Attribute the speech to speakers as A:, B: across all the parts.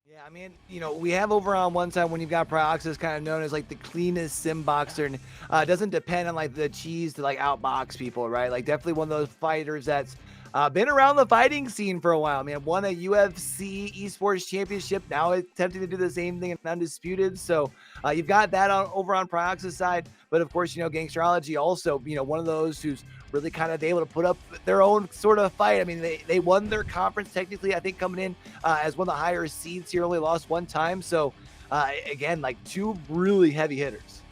A: Yeah, I mean, we have over on one side when you've got Pryoxis kind of known as like the cleanest sim boxer, and doesn't depend on like the cheese to like outbox people, right? Like definitely one of those fighters that's been around the fighting scene for a while. I mean, won a UFC Esports Championship, now attempting to do the same thing in Undisputed. So you've got that over on Pryoxis side, but of course, Gangstology also, one of those who's really kind of able to put up their own sort of fight. I mean, they won their conference technically, I think, coming in as one of the higher seeds here, only lost one time. So again, like two really heavy hitters.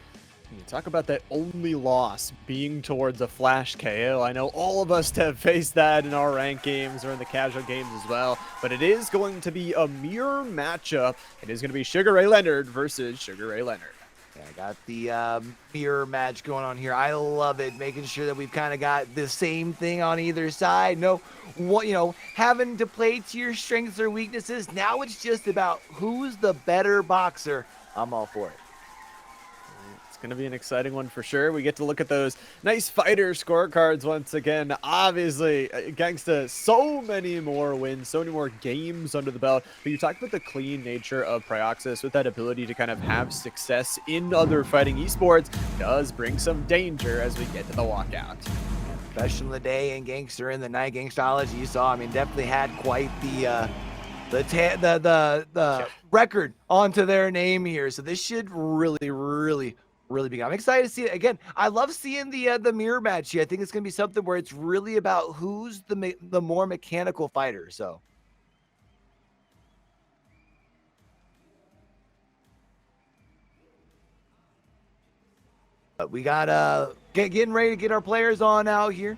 B: You talk about that only loss being towards a flash KO. I know all of us have faced that in our ranked games or in the casual games as well, but it is going to be a mirror matchup. It is going to be Sugar Ray Leonard versus Sugar Ray Leonard.
A: Yeah, I got the mirror match going on here. I love it, making sure that we've kind of got the same thing on either side. No, having to play to your strengths or weaknesses. Now it's just about who's the better boxer. I'm all for it.
B: It's going to be an exciting one for sure. We get to look at those nice fighter scorecards once again. Obviously, Gangsta, so many more wins, so many more games under the belt. But you talked about the clean nature of Pryoxis with that ability to kind of have success in other fighting esports does bring some danger as we get to the walkout.
A: Professional of the day and Gangster in the night. Gangstology, you saw, I mean, definitely had quite the record onto their name here. So this should really be. I'm excited to see it again. I love seeing the mirror match here. I think it's gonna be something where it's really about who's the more mechanical fighter. So we got getting ready to get our players on out here.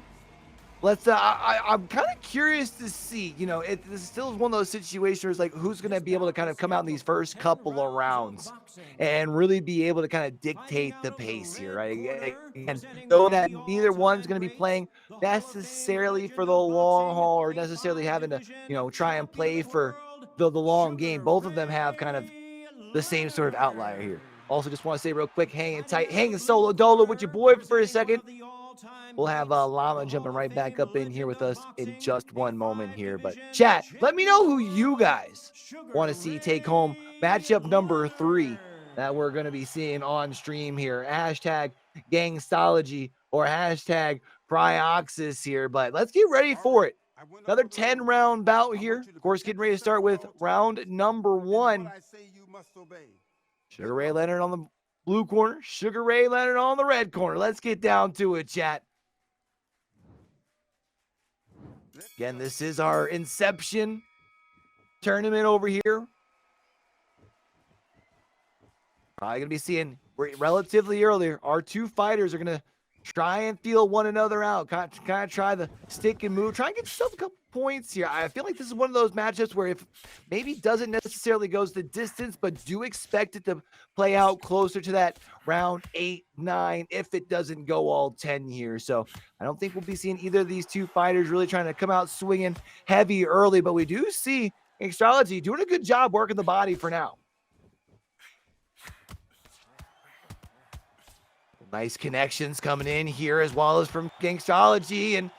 A: Let's I'm kind of curious to see, this still is one of those situations like who's going to be able to kind of come out in these first couple of rounds and really be able to kind of dictate the pace here, right? And know that neither one's going to be playing necessarily for the long haul or necessarily having to, try and play for the long game. Both of them have kind of the same sort of outlier here. Also, just want to say real quick, hanging solo dolo with your boy for a second. We'll have Llama jumping right back up in here with us in just one moment here. But chat, let me know who you guys want to see take home matchup number 3 that we're going to be seeing on stream here. Hashtag Gangstology or hashtag Pryoxis here. But let's get ready for it. Another 10-round bout here. Of course, getting ready to start with round number 1. Sugar Ray Leonard on the blue corner, Sugar Ray Leonard on the red corner. Let's get down to it, chat. Again, this is our Inception tournament over here. Probably going to be seeing relatively earlier. Our two fighters are going to try and feel one another out. Kind of try the stick and move. Try and get yourself a couple points here. I feel like this is one of those matchups where if maybe doesn't necessarily goes the distance, but do expect it to play out closer to that round 8, 9, if it doesn't go all 10 here. So I don't think we'll be seeing either of these two fighters really trying to come out swinging heavy early, but we do see Gangstology doing a good job working the body for now. Nice connections coming in here as well as from Gangstology, and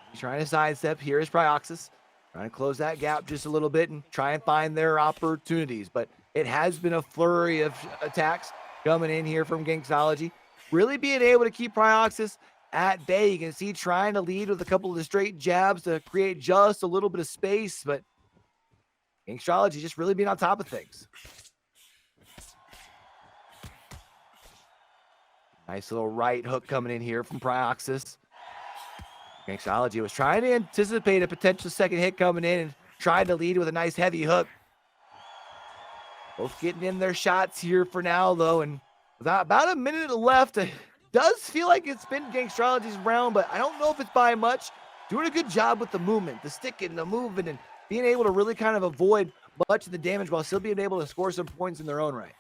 A: he's trying to sidestep. Here is Pryoxis trying to close that gap just a little bit and try and find their opportunities. But it has been a flurry of attacks coming in here from Gangstology, really being able to keep Pryoxis at bay. You can see trying to lead with a couple of the straight jabs to create just a little bit of space, but Gangstology just really being on top of things. Nice little right hook coming in here from Pryoxis. Gangstology was trying to anticipate a potential second hit coming in and tried to lead with a nice heavy hook. Both getting in their shots here for now, though, and with about a minute left, it does feel like it's been Gangstology's round, but I don't know if it's by much. Doing a good job with the movement, the sticking, the moving, and being able to really kind of avoid much of the damage while still being able to score some points in their own right.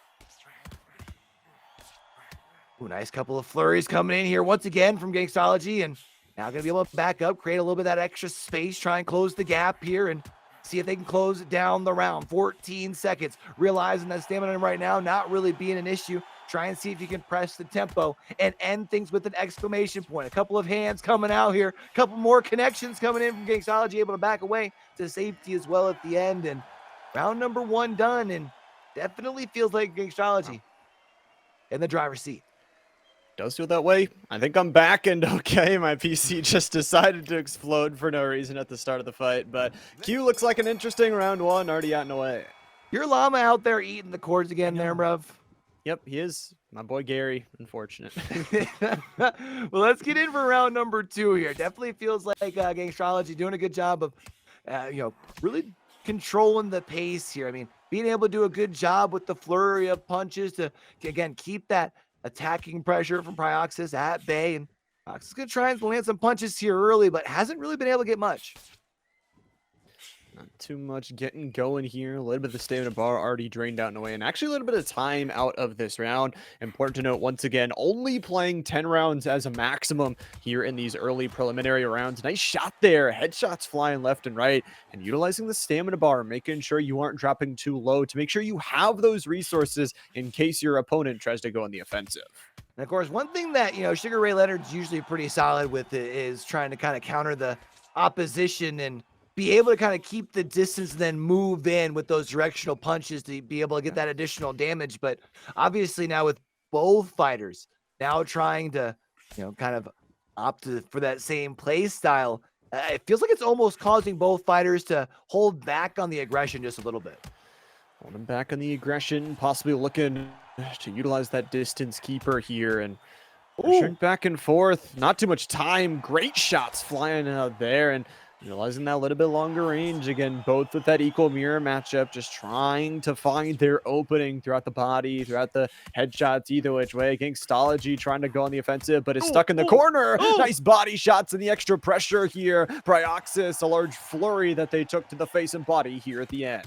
A: Ooh, nice couple of flurries coming in here once again from Gangstology, and now going to be able to back up, create a little bit of that extra space, try and close the gap here, and see if they can close it down the round. 14 seconds, realizing that stamina right now not really being an issue. Try and see if you can press the tempo and end things with an exclamation point. A couple of hands coming out here, a couple more connections coming in from Gangstology, able to back away to safety as well at the end, and Round number 1 done, and definitely feels like Gangstology in the driver's seat.
B: Does feel that way. I think I'm back and okay. My PC just decided to explode for no reason at the start of the fight, but Q looks like an interesting round 1 already out and away.
A: Your llama out there eating the cords again there, bruv.
B: Yep, he is. My boy Gary, unfortunate.
A: Well, let's get in for round number 2 here. Definitely feels like Gangstology doing a good job of, really controlling the pace here. I mean, being able to do a good job with the flurry of punches to again, keep that attacking pressure from Pryoxis at bay. And Pryoxis is going to try and land some punches here early, but hasn't really been able to get much.
B: Not too much getting going here. A little bit of the stamina bar already drained out and away, and actually a little bit of time out of this round. Important to note, once again, only playing 10 rounds as a maximum here in these early preliminary rounds. Nice shot there. Headshots flying left and right, and utilizing the stamina bar, making sure you aren't dropping too low to make sure you have those resources in case your opponent tries to go on the offensive.
A: And of course, one thing that, Sugar Ray Leonard's usually pretty solid with is trying to kind of counter the opposition and be able to kind of keep the distance and then move in with those directional punches to be able to get that additional damage. But obviously now with both fighters now trying to, kind of opt for that same play style, it feels like it's almost causing both fighters to hold back on the aggression just a little bit.
B: Holding back on the aggression, possibly looking to utilize that distance keeper here and pushing back and forth. Not too much time. Great shots flying out there and utilizing that little bit longer range. Again, both with that equal mirror matchup, just trying to find their opening throughout the body, throughout the headshots, either which way. Gangstology trying to go on the offensive, but is stuck in the corner. Nice body shots and the extra pressure here. Pryoxis, a large flurry that they took to the face and body here at the end.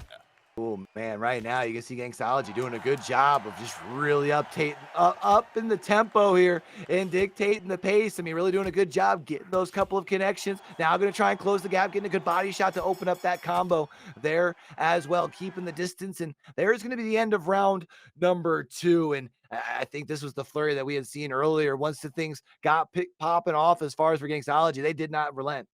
A: Oh man, right now you can see Gangstology doing a good job of just really up in the tempo here and dictating the pace. I mean, really doing a good job getting those couple of connections. Now going to try and close the gap, getting a good body shot to open up that combo there as well, keeping the distance. And there's going to be the end of round number 2. And I think this was the flurry that we had seen earlier. Once the things got popping off as far as for Gangstology, they did not relent.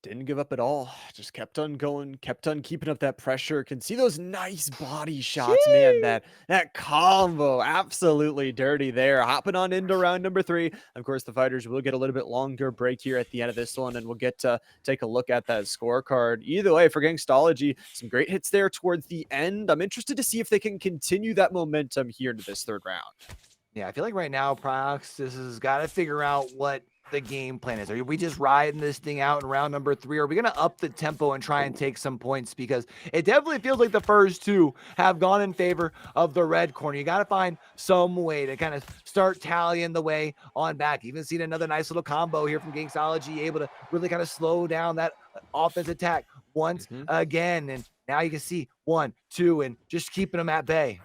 B: Didn't give up at all. Just kept on going, kept on keeping up that pressure. Can see those nice body shots, man. That combo, absolutely dirty there. Hopping on into round number 3. Of course, the fighters will get a little bit longer break here at the end of this one, and we'll get to take a look at that scorecard. Either way, for Gangstology, some great hits there towards the end. I'm interested to see if they can continue that momentum here into this 3rd round.
A: Yeah, I feel like right now, Pryoxis has got to figure out what the game plan is. Are we just riding this thing out in round number 3? Or are we going to up the tempo and try and take some points? Because it definitely feels like the first 2 have gone in favor of the red corner. You got to find some way to kind of start tallying the way on back. Even seen another nice little combo here from Gangstology, able to really kind of slow down that offense attack once again. And now you can see 1, 2, and just keeping them at bay.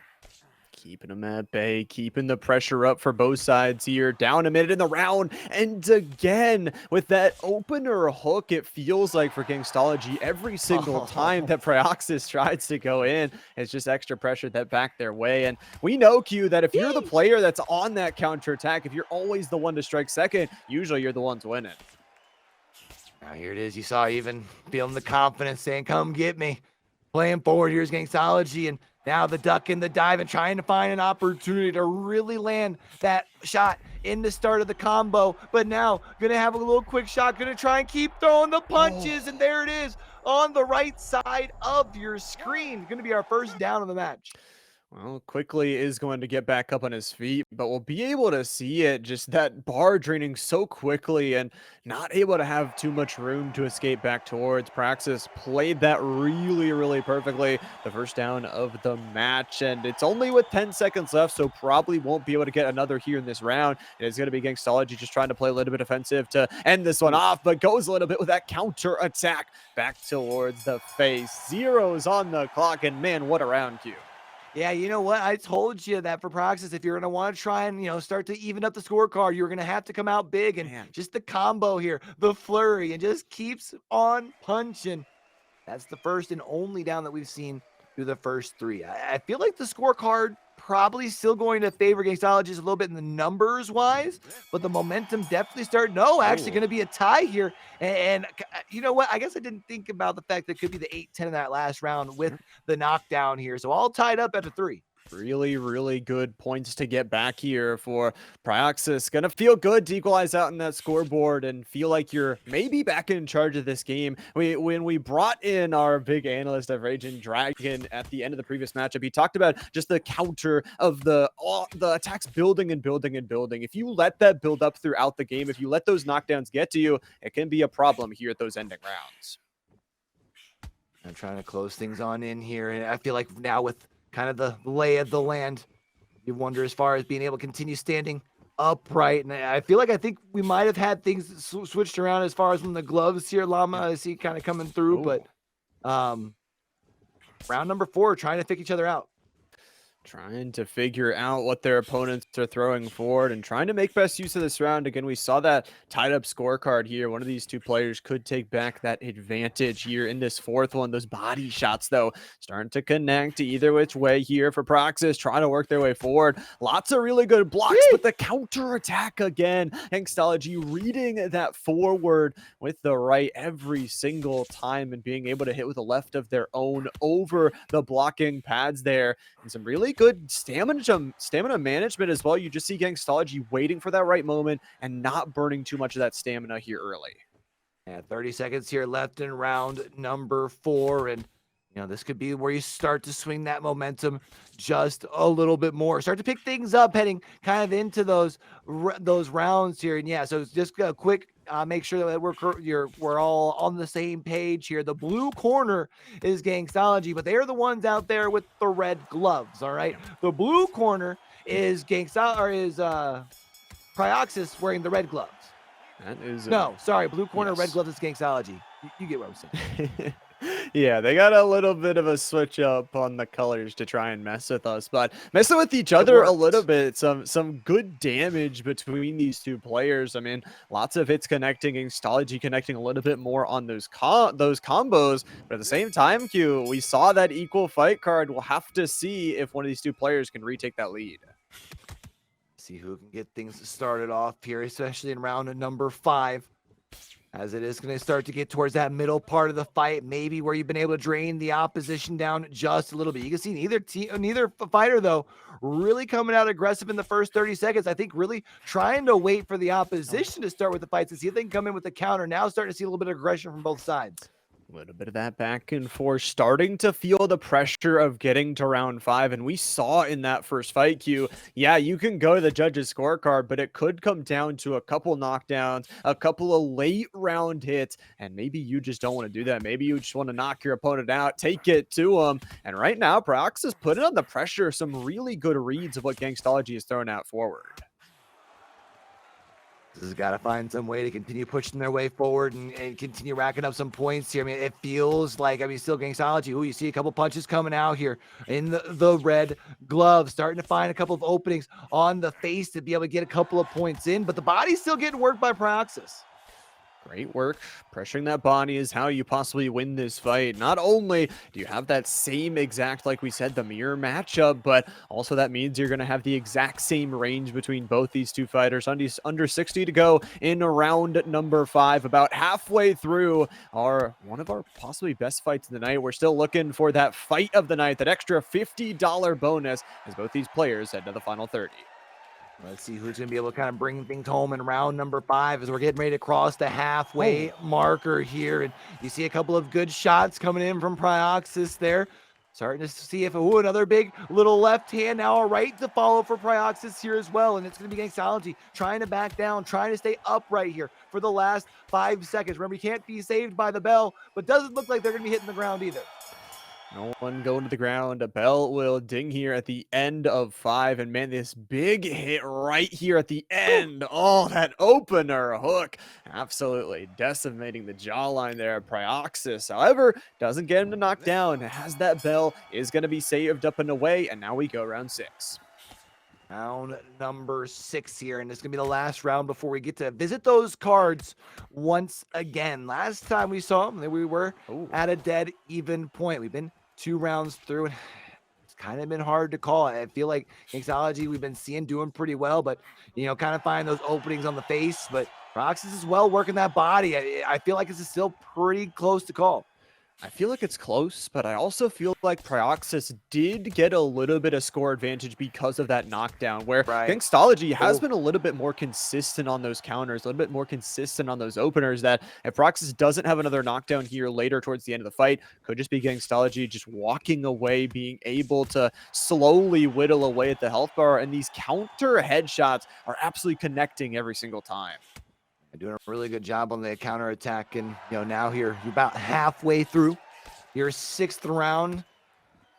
B: Keeping them at bay, keeping the pressure up for both sides here. Down a minute in the round, and again, with that opener hook, it feels like for Gangstology, every single time that Pryoxis tries to go in, it's just extra pressure that back their way. And we know, Q, that if you're the player that's on that counterattack, if you're always the one to strike second, usually you're the ones winning.
A: Now here it is. You saw even feeling the confidence saying, come get me. Playing forward, here's Gangstology, and now the duck in the dive and trying to find an opportunity to really land that shot in the start of the combo. But now going to have a little quick shot, going to try and keep throwing the punches. And there it is on the right side of your screen. Going to be our first down of the match.
B: Well, quickly is going to get back up on his feet, but we'll be able to see it, just that bar draining so quickly and not able to have too much room to escape back towards. Pryoxis played that really, really perfectly. The first down of the match, and it's only with 10 seconds left, so probably won't be able to get another here in this round. And it's going to be Gangstology just trying to play a little bit offensive to end this one off, but goes a little bit with that counter attack back towards the face. Zeros on the clock, and man, what a round, Q.
A: Yeah, you know what? I told you that for Pryoxis, if you're going to want to try and, start to even up the scorecard, you're going to have to come out big. And just the combo here, the flurry, and just keeps on punching. That's the first and only down that we've seen through the first 3. I feel like the scorecard probably still going to favor Gangstology a little bit in the numbers wise, but the momentum definitely started. No, actually going to be a tie here. And you know what? I guess I didn't think about the fact that it could be the 8-10 in that last round with the knockdown here. So all tied up at a 3.
B: Really, really good points to get back here for Pryoxis. Gonna feel good to equalize out in that scoreboard and feel like you're maybe back in charge of this game. When we brought in our big analyst of Raging Dragon at the end of the previous matchup, he talked about just the counter of the attacks building and building and building. If you let that build up throughout the game, if you let those knockdowns get to you, it can be a problem here at those ending rounds.
A: I'm trying to close things on in here, and I feel like now with kind of the lay of the land, you wonder as far as being able to continue standing upright. And I think we might have had things switched around as far as when the gloves here, Llama, I see kind of coming through.
B: Ooh.
A: But round number 4, trying to pick each other out.
B: Trying to figure out what their opponents are throwing forward and trying to make best use of this round. Again, we saw that tied up scorecard here. One of these two players could take back that advantage here in this fourth one. Those body shots, though, starting to connect either which way here for Pryoxis, trying to work their way forward. Lots of really good blocks, but the counter attack again. Gangstology reading that forward with the right every single time and being able to hit with the left of their own over the blocking pads there. And some really good stamina management as well. You just see Gangstology waiting for that right moment and not burning too much of that stamina here early.
A: Yeah, 30 seconds here left in round number 4. And, you know, this could be where you start to swing that momentum just a little bit more. Start to pick things up heading kind of into those rounds here. And, yeah, so it's just a quick make sure that we're all on the same page here. The blue corner is Gangstology, but they are the ones out there with the red gloves, all right? The blue corner is Pryoxis wearing the red gloves.
B: That is
A: no, sorry, blue corner,
B: yes.
A: red gloves is Gangstology. You get what I'm saying.
B: Yeah, they got a little bit of a switch up on the colors to try and mess with us, but messing with each other a little bit. Some good damage between these two players. I mean, lots of hits connecting, Gangstology connecting a little bit more on those combos, but at the same time, Q, we saw that equal fight card. We'll have to see if one of these two players can retake that lead.
A: See who can get things started off here, especially in round number 5. As it is going to start to get towards that middle part of the fight, maybe where you've been able to drain the opposition down just a little bit. You can see neither fighter, though, really coming out aggressive in the first 30 seconds. I think really trying to wait for the opposition to start with the fights and see if they can come in with the counter. Now starting to see a little bit of aggression from both sides.
B: A little bit of that back and forth, starting to feel the pressure of getting to round 5. And we saw in that first fight, Q, yeah, you can go to the judges' scorecard, but it could come down to a couple knockdowns, a couple of late round hits, and maybe you just don't want to do that. Maybe you just want to knock your opponent out, take it to them. And right now, Pryoxis putting on the pressure, some really good reads of what Gangstology is throwing out forward.
A: This has got to find some way to continue pushing their way forward and continue racking up some points here. I mean, it feels like, still Gangstology. Ooh, you see a couple punches coming out here in the red gloves, starting to find a couple of openings on the face to be able to get a couple of points in, but the body's still getting worked by Pryoxis.
B: Great work. Pressuring that body is how you possibly win this fight. Not only do you have that same exact, like we said, the mirror matchup, but also that means you're going to have the exact same range between both these two fighters. Under 60 to go in round number 5. About halfway through one of our possibly best fights of the night. We're still looking for that fight of the night, that extra $50 bonus as both these players head to the final 30.
A: Let's see who's going to be able to kind of bring things home in round number 5 as we're getting ready to cross the halfway marker here. And you see a couple of good shots coming in from Pryoxis there. Starting to see if, another big little left hand, now a right to follow for Pryoxis here as well. And it's going to be Gangstology trying to back down, trying to stay upright here for the last 5 seconds. Remember, you can't be saved by the bell, but doesn't look like they're going to be hitting the ground either.
B: No one going to the ground. A bell will ding here at the end of 5. And man, this big hit right here at the end. Oh, that opener hook. Absolutely decimating the jawline there at Pryoxis. However, doesn't get him to knock down. Has that bell, is going to be saved up and away. And now we go round 6.
A: Round number 6 here, and it's going to be the last round before we get to visit those cards once again. Last time we saw them, we were at a dead even point. We've been 2 rounds through, and it's kind of been hard to call. I feel like Gangstology we've been seeing doing pretty well, but kind of find those openings on the face. But Pryoxis is well working that body. I feel like this is still pretty close to call.
B: I feel like it's close, but I also feel like Pryoxis did get a little bit of score advantage because of that knockdown, where
A: Right.
B: Gangstology has been a little bit more consistent on those counters, a little bit more consistent on those openers, that if Pryoxis doesn't have another knockdown here later towards the end of the fight, could just be Gangstology just walking away, being able to slowly whittle away at the health bar, and these counter headshots are absolutely connecting every single time.
A: Doing a really good job on the counter attack, and now here you're about halfway through your 6th round.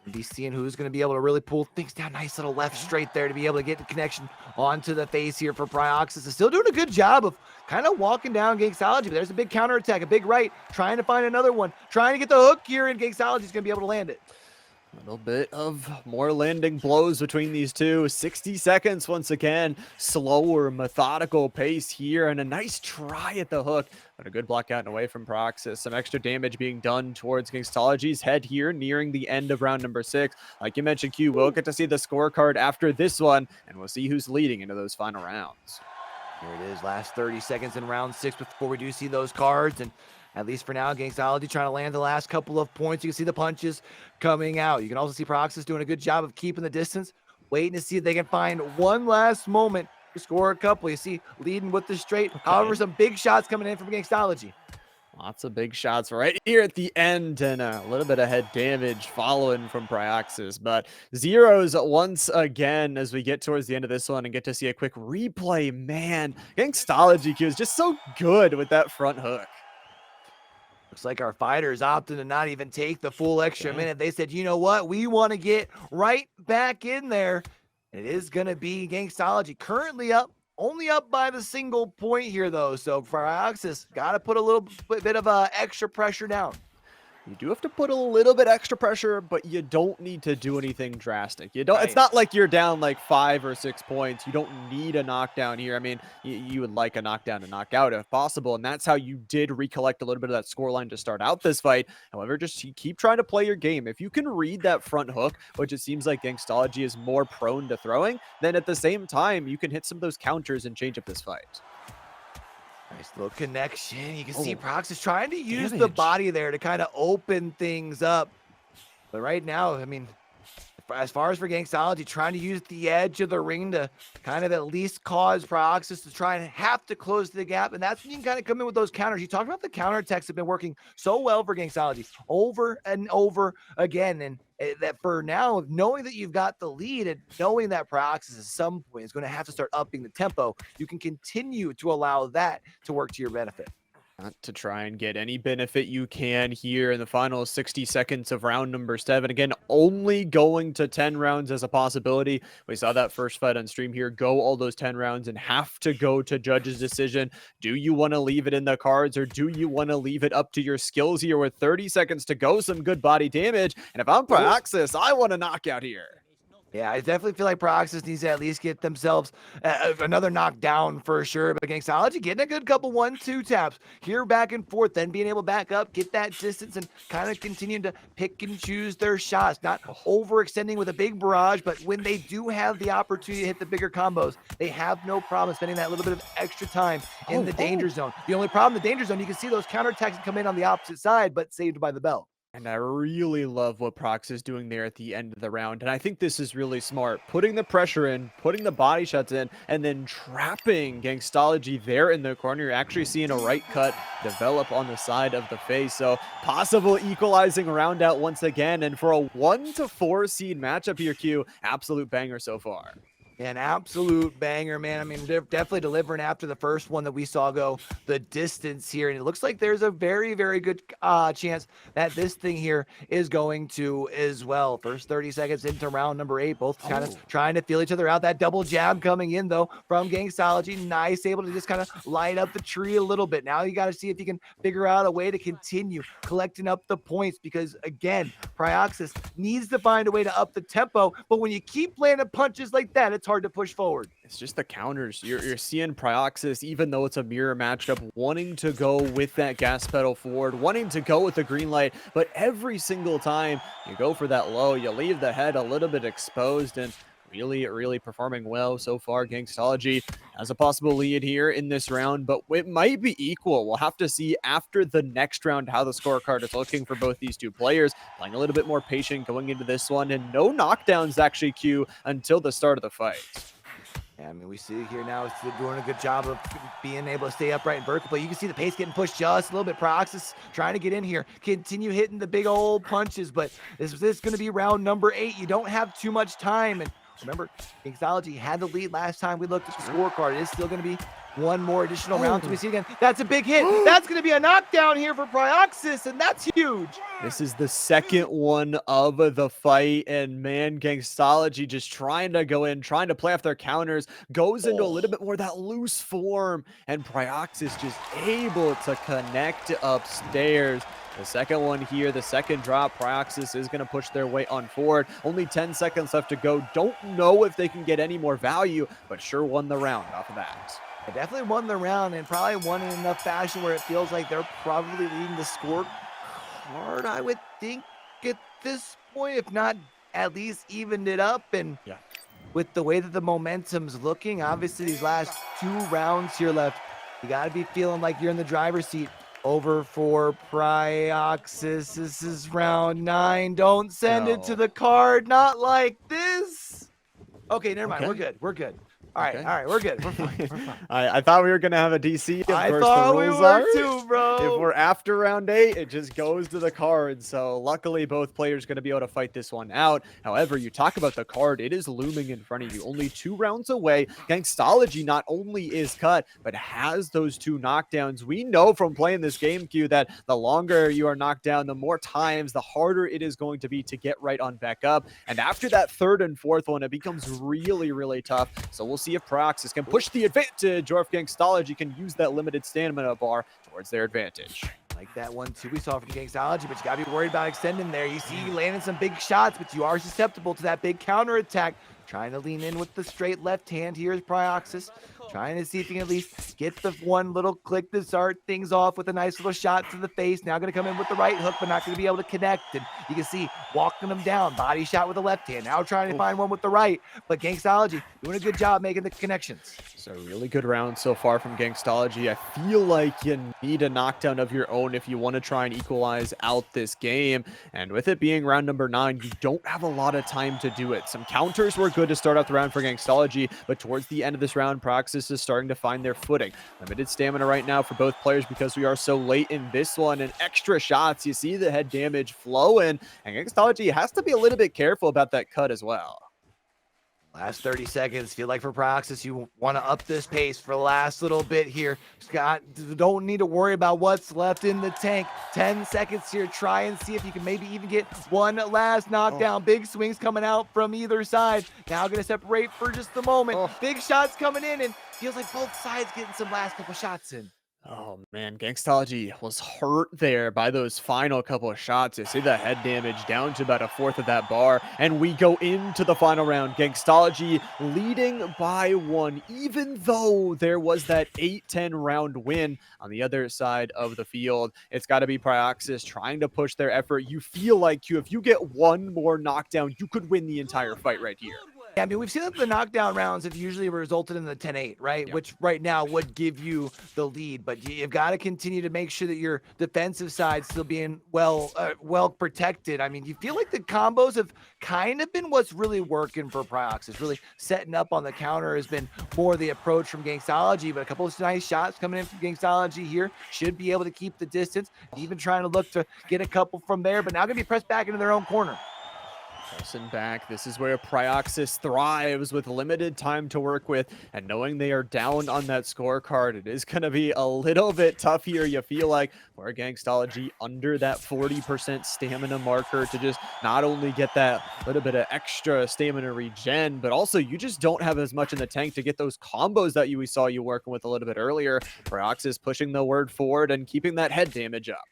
A: We'll be seeing who's going to be able to really pull things down. Nice little left straight there to be able to get the connection onto the face here for Pryoxis. Is still doing a good job of kind of walking down Gangstology, but there's a big counter attack, a big right, trying to find another one, trying to get the hook here, and Gangstology's going to be able to land it.
B: A little bit of more landing blows between these two. 60 seconds once again. Slower, methodical pace here, and a nice try at the hook. But a good block out and away from Pryoxis. Some extra damage being done towards Gangstology's head here, nearing the end of round number 6. Like you mentioned, Q, we'll get to see the scorecard after this one, and we'll see who's leading into those final rounds.
A: Here it is, last 30 seconds in round 6 before we do see those cards. And at least for now, Gangstology trying to land the last couple of points. You can see the punches coming out. You can also see Pryoxis doing a good job of keeping the distance, waiting to see if they can find one last moment to score a couple. You see, leading with the straight. Okay. However, some big shots coming in from Gangstology.
B: Lots of big shots right here at the end, and a little bit of head damage following from Pryoxis. But zeros once again as we get towards the end of this one and get to see a quick replay. Man, Gangstology Q is just so good with that front hook.
A: Looks like our fighters opted to not even take the full extra minute. They said, you know what? We want to get right back in there. And it is going to be Gangstology currently up, only up by the single point here, though. So Pryoxis got to put a little bit of extra pressure down.
B: You do have to put a little bit extra pressure, but you don't need to do anything drastic. You don't.
A: Right.
B: It's not like you're down like 5 or 6 points. You don't need a knockdown here. I mean, you would like a knockdown to knock out if possible, and that's how you did recollect a little bit of that scoreline to start out this fight. However, just keep trying to play your game. If you can read that front hook, which it seems like Gangstology is more prone to throwing, then at the same time, you can hit some of those counters and change up this fight.
A: Nice little connection. You can see Pryoxis trying to use the body there to kind of open things up. But right now, I mean, as far as for Gangstology, trying to use the edge of the ring to kind of at least cause Pryoxis to try and have to close the gap. And that's when you can kind of come in with those counters. You talked about the counter attacks have been working so well for Gangstology over and over again. And that for now, knowing that you've got the lead and knowing that Pryoxis at some point is going to have to start upping the tempo, you can continue to allow that to work to your benefit.
B: To try and get any benefit you can here in the final 60 seconds of round number 7. Again, only going to 10 rounds as a possibility. We saw that first fight on stream here go all those 10 rounds and have to go to judge's decision. Do you want to leave it in the cards, or do you want to leave it up to your skills here with 30 seconds to go? Some good body damage. And if I'm Pryoxis, I want a knockout here.
A: Yeah, I definitely feel like Pryoxis needs to at least get themselves another knockdown for sure. But Gangstology getting a good couple 1-2 taps here back and forth, then being able to back up, get that distance, and kind of continue to pick and choose their shots. Not overextending with a big barrage, but when they do have the opportunity to hit the bigger combos, they have no problem spending that little bit of extra time in the danger zone. The only problem in the danger zone, you can see those counterattacks come in on the opposite side, but saved by the bell.
B: And I really love what Pryoxis is doing there at the end of the round. And I think this is really smart. Putting the pressure in, putting the body shots in, and then trapping Gangstology there in the corner. You're actually seeing a right cut develop on the side of the face. So possible equalizing round out once again. And for a 1-4 seed matchup here, Q, absolute banger so far.
A: An absolute banger, man. I mean, they're definitely delivering after the first one that we saw go the distance here. And it looks like there's a very, very good chance that this thing here is going to as well. First 30 seconds into round number 8, both kind of trying to feel each other out. That double jab coming in, though, from Gangstology. Nice, able to just kind of light up the tree a little bit. Now you got to see if you can figure out a way to continue collecting up the points because, again, Pryoxis needs to find a way to up the tempo. But when you keep landing punches like that, it's it's hard to push forward.
B: It's just the counters. You're seeing Pryoxis, even though it's a mirror matchup, wanting to go with that gas pedal forward, wanting to go with the green light, but every single time you go for that low, you leave the head a little bit exposed, and really performing well so far. Gangstology has a possible lead here in this round, but it might be equal. We'll have to see after the next round how the scorecard is looking for both these two players. Playing a little bit more patient going into this one, and no knockdowns actually, Q, until the start of the fight.
A: Yeah, I mean, we see here now it's doing a good job of being able to stay upright and vertical, but you can see the pace getting pushed just a little bit. Pryoxis trying to get in here, continue hitting the big old punches, but this is going to be round number 8. You don't have too much time, and remember, Gangstology had the lead last time we looked at the scorecard. It is still going to be one more additional round till we see it again. That's a big hit. That's going to be a knockdown here for Pryoxis, and that's huge.
B: This is the second one of the fight, and man, Gangstology just trying to go in, trying to play off their counters, goes into a little bit more of that loose form, and Pryoxis just able to connect upstairs. The second one here, the second drop, Pryoxis is going to push their way on forward. Only 10 seconds left to go. Don't know if they can get any more value, but sure won the round off of that.
A: They definitely won the round, and probably won in enough fashion where it feels like they're probably leading the score card, I would think, at this point, if not at least evened it up. And
B: yeah,
A: with the way that the momentum's looking, obviously these last 2 rounds here left, you got to be feeling like you're in the driver's seat. Over for Pryoxis. This is round 9. Don't send it to the card. Not like this. Okay, never mind.
B: Okay.
A: We're good. All right, we're good. We're fine. We're fine.
B: I thought we were going to have a DC. Of
A: I
B: course,
A: thought
B: the
A: we
B: rules
A: were
B: are,
A: too, bro.
B: if we're after round 8, it just goes to the card. So luckily, both players going to be able to fight this one out. However, you talk about the card, it is looming in front of you. Only 2 rounds away. Gangstology not only is cut, but has those 2 knockdowns. We know from playing this game, Q, that the longer you are knocked down, the more times, the harder it is going to be to get right on back up. And after that 3rd and 4th one, it becomes really tough. So we'll see if Pryoxis can push the advantage, or if Gangstology can use that limited stamina bar towards their advantage.
A: Like that one too we saw from Gangstology, but you gotta be worried about extending there. You see you landing some big shots, but you are susceptible to that big counter attack. Trying to lean in with the straight left hand here is Pryoxis. Trying to see if he can at least get the one little click to start things off with a nice little shot to the face. Now going to come in with the right hook, but not going to be able to connect. And you can see walking him down, body shot with the left hand. Now trying to find one with the right. But Gangstology doing a good job making the connections.
B: So really good round so far from Gangstology. I feel like you need a knockdown of your own if you want to try and equalize out this game. And with it being round number 9, you don't have a lot of time to do it. Some counters were good to start off the round for Gangstology, but towards the end of this round, Pryoxis is starting to find their footing. Limited stamina right now for both players because we are so late in this one, and extra shots. You see the head damage flowing, and Gangstology has to be a little bit careful about that cut as well.
A: Last 30 seconds. Feel like for Pryoxis, you want to up this pace for the last little bit here. Scott, don't need to worry about what's left in the tank. 10 seconds here. Try and see if you can maybe even get one last knockdown. Big swings coming out from either side. Now going to separate for just the moment. Big shots coming in, and feels like both sides getting some last couple shots in.
B: Oh man, Gangstology was hurt there by those final couple of shots. You see the head damage down to about 1/4 of that bar, and we go into the final round. Gangstology leading by 1, even though there was that 8-10 round win on the other side of the field. It's got to be Pryoxis trying to push their effort. You feel like if you get one more knockdown, you could win the entire fight right here.
A: Yeah, I mean, we've seen that the knockdown rounds have usually resulted in the 10-8, right? Yep. Which right now would give you the lead, but you've got to continue to make sure that your defensive side still being well protected. I mean, you feel like the combos have kind of been what's really working for Pryoxis. Really setting up on the counter has been more the approach from Gangstology, but a couple of nice shots coming in from Gangstology here should be able to keep the distance, even trying to look to get a couple from there, but now going to be pressed back into their own corner.
B: Pressing back, this is where Pryoxis thrives with limited time to work with, and knowing they are down on that scorecard, it is going to be a little bit tough here, you feel like, for Gangstology under that 40% stamina marker to just not only get that little bit of extra stamina regen, but also you just don't have as much in the tank to get those combos that we saw you working with a little bit earlier. Pryoxis pushing the word forward and keeping that head damage up.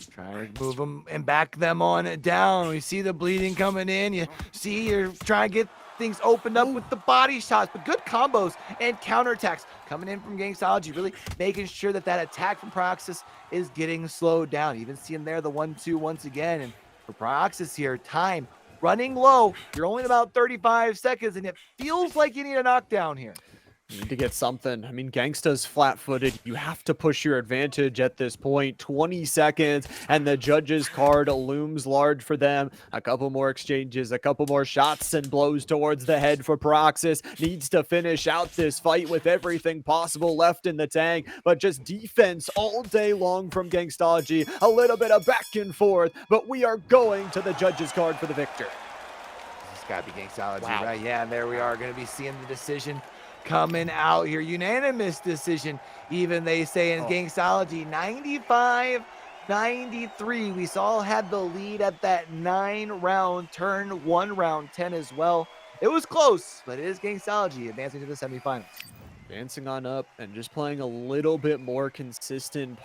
A: Trying to move them and back them on down. We see the bleeding coming in. You see you're trying to get things opened up with the body shots, but good combos and counterattacks coming in from Gangstology, really making sure that that attack from Pryoxis is getting slowed down. Even seeing there the 1-2 once again. And for Pryoxis here, time running low. You're only about 35 seconds, and it feels like you need a knockdown here.
B: You need to get something. I mean, Gangsta's flat-footed. You have to push your advantage at this point. 20 seconds, and the judges' card looms large for them. A couple more exchanges, a couple more shots and blows towards the head for Pryoxis. Needs to finish out this fight with everything possible left in the tank, but just defense all day long from Gangstology. A little bit of back and forth, but we are going to the judges' card for the victor.
A: It's got to be Gangstology, right? Yeah, and there we are going to be seeing the decision coming out here. Unanimous decision, even they say in Gangstology. 95-93. We saw had the lead at that 9-round turn, 1 round 10 as well. It was close, but it is Gangstology advancing to the semifinals.
B: Advancing on up and just playing a little bit more consistent.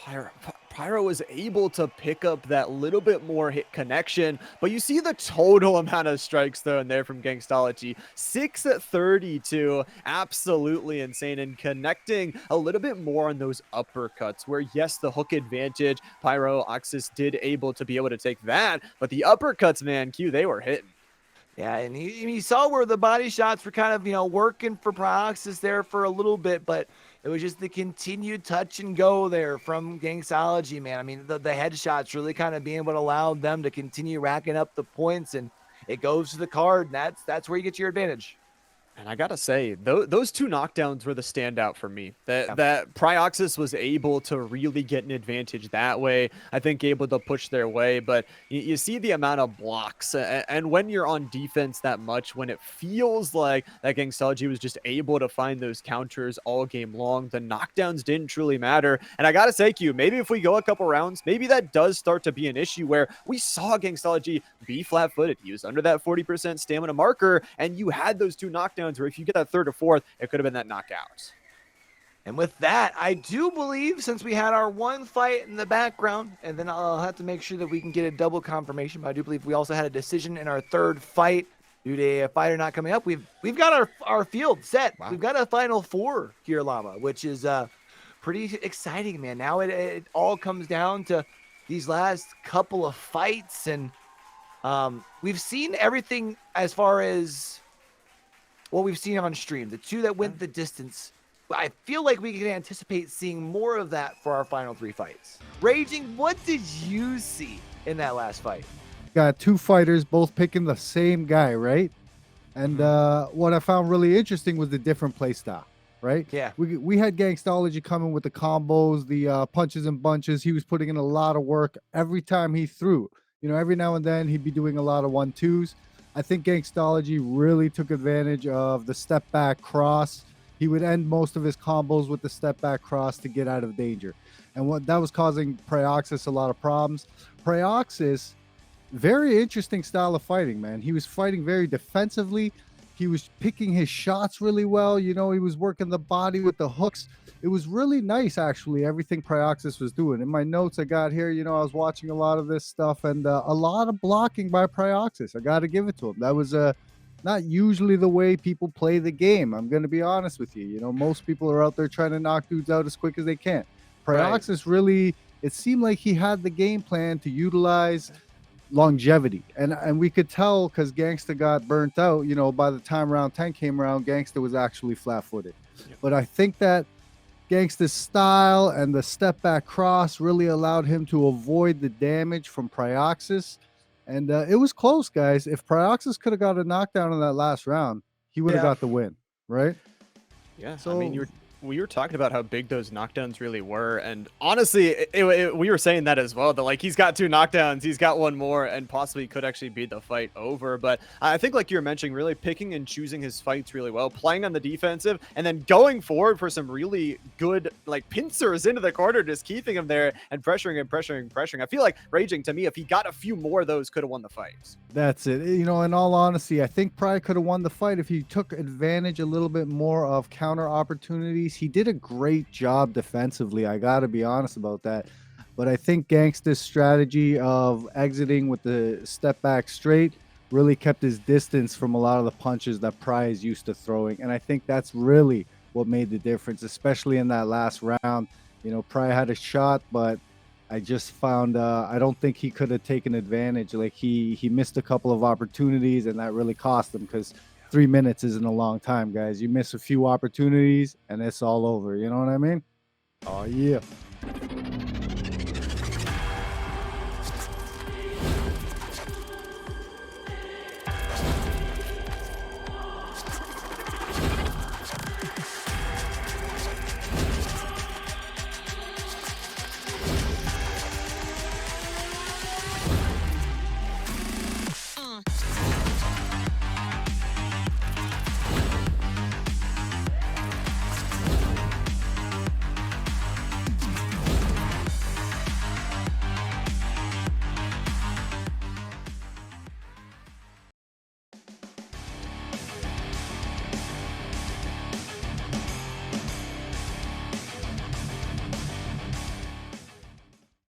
B: Pyro was able to pick up that little bit more hit connection, but you see the total amount of strikes though in there from Gangstology. 6-32, absolutely insane, and connecting a little bit more on those uppercuts where yes, the hook advantage, Pryoxis did able to be able to take that, but the uppercuts, man, Q, they were hitting.
A: Yeah, and you saw where the body shots were kind of, working for Pryoxis there for a little bit, but it was just the continued touch and go there from Gangstology, man. I mean, the headshots really kind of being able to allow them to continue racking up the points, and it goes to the card, and that's where you get your advantage.
B: And I gotta say, those 2 knockdowns were the standout for me. That Pryoxis was able to really get an advantage that way. I think able to push their way, but you see the amount of blocks. And when you're on defense that much, when it feels like that Gangstology was just able to find those counters all game long, the knockdowns didn't truly matter. And I gotta say, Q, maybe if we go a couple rounds, maybe that does start to be an issue where we saw Gangstology be flat-footed. He was under that 40% stamina marker, and you had those 2 knockdowns where if you get that 3rd or 4th, it could have been that knockout.
A: And with that, I do believe, since we had our 1 fight in the background, and then I'll have to make sure that we can get a double confirmation, but I do believe we also had a decision in our 3rd fight due to a fighter not coming up. We've got our field set. Wow. We've got a final 4 here, Llama, which is pretty exciting, man. Now it all comes down to these last couple of fights, and we've seen everything as far as what we've seen on stream. The 2 that went the distance. I feel like we can anticipate seeing more of that for our final 3 fights. Raging, what did you see in that last fight?
C: Got 2 fighters both picking the same guy, right? And what I found really interesting was the different play style, right?
A: Yeah.
C: We had Gangstology coming with the combos, the punches and bunches. He was putting in a lot of work every time he threw. Every now and then he'd be doing a lot of 1-2s. I think Gangstology really took advantage of the step back cross. He would end most of his combos with the step back cross to get out of danger. And what that was causing Pryoxis a lot of problems. Pryoxis, very interesting style of fighting, man. He was fighting very defensively. He was picking his shots really well. He was working the body with the hooks. It was really nice, actually, everything Pryoxis was doing. In my notes I got here, I was watching a lot of this stuff, and a lot of blocking by Pryoxis. I got to give it to him. That was not usually the way people play the game. I'm going to be honest with you. Most people are out there trying to knock dudes out as quick as they can. Pryoxis really, it seemed like he had the game plan to utilize longevity, and we could tell because Gangsta got burnt out. By the time round 10 came around, Gangsta was actually flat-footed. Yep. But I think that Gangsta's style and the step back cross really allowed him to avoid the damage from Pryoxis, and it was close, guys. If Pryoxis could have got a knockdown in that last round, he would have got the win, right?
B: Yeah, so I mean, we were talking about how big those knockdowns really were, and honestly, we were saying that as well, that like he's got 2 knockdowns, he's got 1 more, and possibly could actually beat the fight over. But I think, like you were mentioning, really picking and choosing his fights really well, playing on the defensive, and then going forward for some really good like pincers into the corner, just keeping him there and pressuring and pressuring. I feel like Raging, to me, if he got a few more of those, could have won the fight.
C: That's it. In all honesty, I think Pry could have won the fight if he took advantage a little bit more of counter opportunities. He did a great job defensively. I got to be honest about that. But I think Gangsta's strategy of exiting with the step back straight really kept his distance from a lot of the punches that Pry is used to throwing. And I think that's really what made the difference, especially in that last round. You know, Pry had a shot, but I just found I don't think he could have taken advantage. Like he missed a couple of opportunities, and that really cost him, because 3 minutes isn't a long time, guys. You miss a few opportunities and it's all over. You know what I mean? Oh yeah.